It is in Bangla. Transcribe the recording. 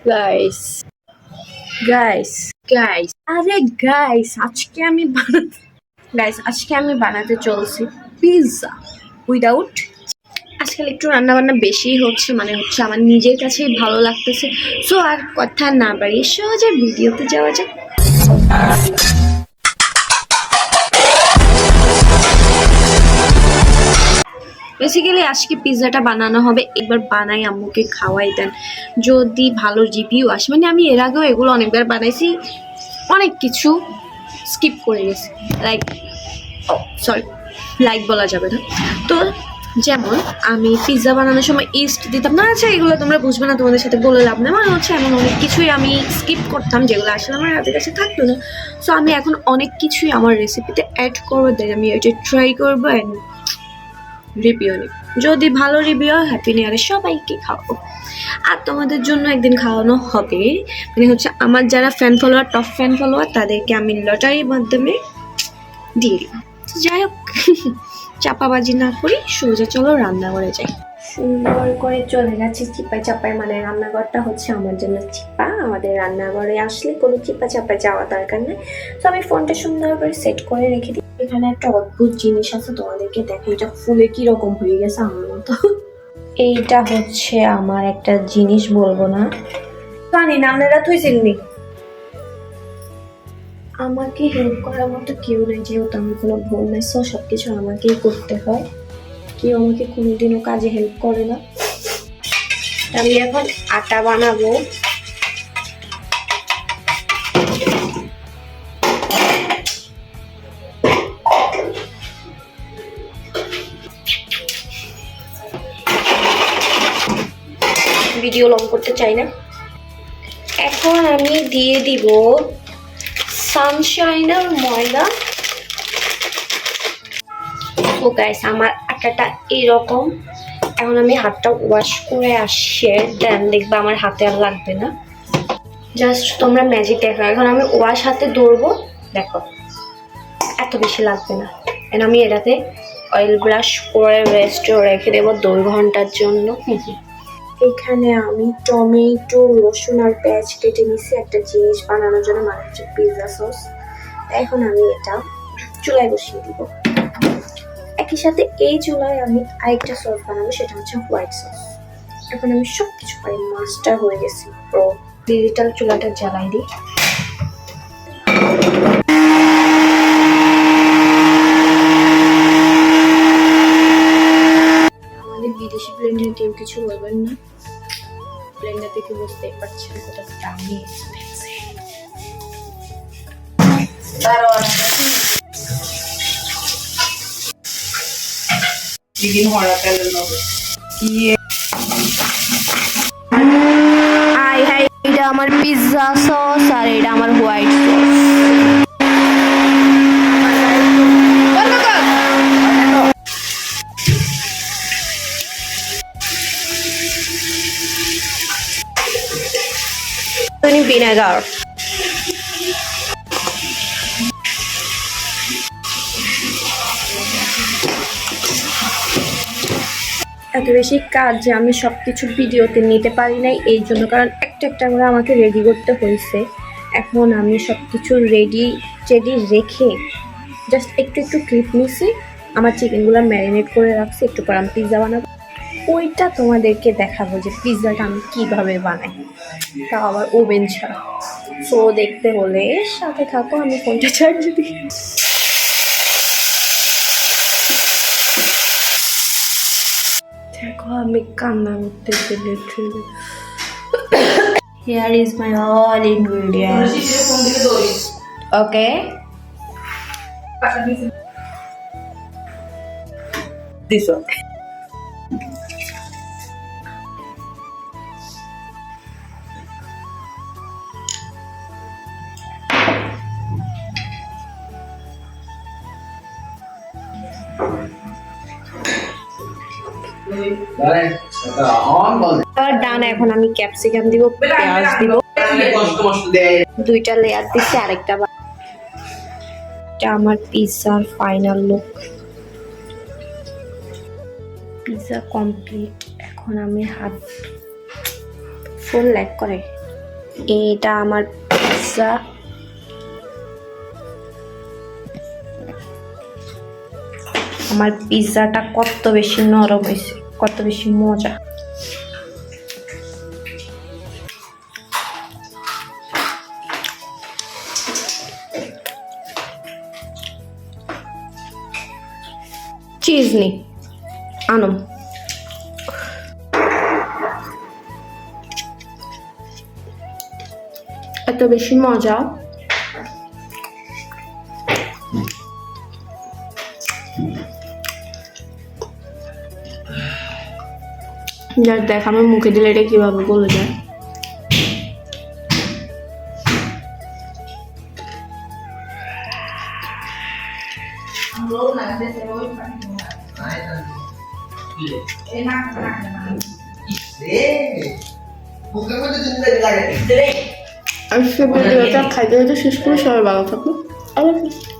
গাইস গাইস গাইস আরে গাইস আজকে আমি বানাতে চলছি পিৎজা উইদাউট। আজকাল একটু রান্না বান্না বেশি হচ্ছে, মানে হচ্ছে আমার নিজের কাছেই ভালো লাগতেছে। সো আর কথা না বাড়িয়ে সহজে ভিডিওতে যাওয়া যাক। বেসিক্যালি আজকে পিৎজাটা বানানো হবে, একবার বানাই আম্মুকে খাওয়াই দেন, যদি ভালো রিভিউ আসে। মানে আমি এর আগেও এগুলো অনেকবার বানাইছি, অনেক কিছু স্কিপ করে গেছি, লাইক বলা যাবে না। তো যেমন আমি পিৎজা বানানোর সময় ইস্ট দিতাম না, আচ্ছা এগুলো তোমরা বুঝবে না, তোমাদের সাথে বলে লাভ না, মানে হচ্ছে এমন অনেক কিছুই আমি স্কিপ করতাম যেগুলো আসলে আমার হাতের কাছে থাকতো না। সো আমি এখন অনেক কিছুই আমার রেসিপিতে অ্যাড করবো, দেন আমি ওইটা ট্রাই করবো অ্যান্ড রিভিউ নিই। যদি ভালো রিভিউ হয় হ্যাপি নিউ ইয়ারে সবাইকে খাওয়াবো, আর তোমাদের জন্য একদিন খাওয়ানো হবে। মানে হচ্ছে আমার যারা টপ ফ্যান ফলোয়ার তাদেরকে আমি লটারির মাধ্যমে দিয়ে দিব। তো যাই হোক, চাপাবাজি না করি, সোজা চলো রান্নাঘরে যাই। সুন্দর করে চলে যাচ্ছি চিপায় চাপায়, মানে রান্নাঘরটা হচ্ছে আমার জন্য চিপা। আমাদের রান্নাঘরে আসলে কোনো চিপা চাপায় যাওয়া দরকার নেই। তো আমি ফোনটা সুন্দর করে সেট করে রেখে দিই। এখানে একটা অদ্ভুত জিনিস আছে, তোমাদেরকে দেখো, এটা ফুলে কি রকম হয়ে গেছে আমার মতো। এইটা হচ্ছে আমার একটা জিনিস, বলবো না, জানি না আপনারা থুইছিলেন। আমাকে হেল্প করার মতো কেউ নেই, যেহেতু আমি কোনো বোন নাই, সো সবকিছু আমাকেই করতে হয়। কেউ আমাকে কোনোদিনও কাজে হেল্প করে না। আমি এখন আটা বানাবো। ভিডিও লং করতে চাই না। এখন আমি দিয়ে দিব সানশাইনার ময়দা। তো গাইস আমার আটাটা এরকম। এখন আমি হাতটা ওয়াশ করে আসছে, দেন দেখবে আমার হাতে আর লাগবে না। জাস্ট তোমরা ম্যাজিক দেখো। এখন আমি ওয়াশ হাতে ধরবো, দেখো এত বেশি লাগবে না। এখন আমি এটাতে অয়েল ব্রাশ করে রেস্ট রেখে দেবো 2 ঘন্টার জন্য। এখানে আমি টমেটো, রসুন আর পেঁয়াজ কেটে নিছি একটা জিনিস বানানোর জন্য, মানে হচ্ছে পিৎজা সস। এখন আমি এটা চুলায় বসিয়ে দিব। একই সাথে এই চুলায় আমি আরেকটা সস বানাবো, সেটা হচ্ছে হোয়াইট সস। এখন আমি সব কিছু পাই, মাস্টার হয়ে গেছি প্রো। ডিজিটাল চুলাটা জ্বালাই দিই। আমাদের বিদেশি ব্লেন্ডার কেউ কিছু বলবেন না, ব্লেন্ডার থেকে বুঝতেই পারছেন কত দামি এক্সপেন্সিভ। এটা আমার পিৎজা সস আর এটা আমার হোয়াইট সস। ভিনেগার এত বেশি কাজ যে আমি সবকিছু ভিডিওতে নিতে পারি নাই, এই জন্য, কারণ একটা একটা করে আমাকে রেডি করতে হয়েছে। এখন আমি সবকিছু রেডি রেখে জাস্ট একটু ক্লিপ নিছি, আমার চিকেনগুলো ম্যারিনেট করে রাখছি। একটু পর আমি পিৎজা বানাবো, ওইটা তোমাদেরকে দেখাবো যে পিৎজাটা আমি কিভাবে বানাই, তাও আবার ওভেন ছাড়া। সো দেখতে হলে সাথে থাকো, আমি ফোনটা চার্জ দিই। দেখো আমি কান্না করতেছি literally. Here is my all ingredients. Okay. This one. ডান। এখন আমি ক্যাপসিকাম দিব, পেঁয়াজ দিব, 2টা লেয়ার দিচ্ছি, আরেকটা। এটা আমার পিৎজার ফাইনাল লুক। Pizza complete. এখন আমি হাত ফুল ল্যাক করে এটা আমার পিৎজা। আমার পিৎজাটা কত বেশি নরম হয়েছে, কত বেশি মজা। চিজ নেই, আনো। এত বেশি মজা। দেখ আমার মুখে দিলে এটা কিভাবে গলে যায়। আজকে ভিডিওটা খাইতে শেষ করে সবাই ভালো থাকো। আল্লাহ হাফেজ।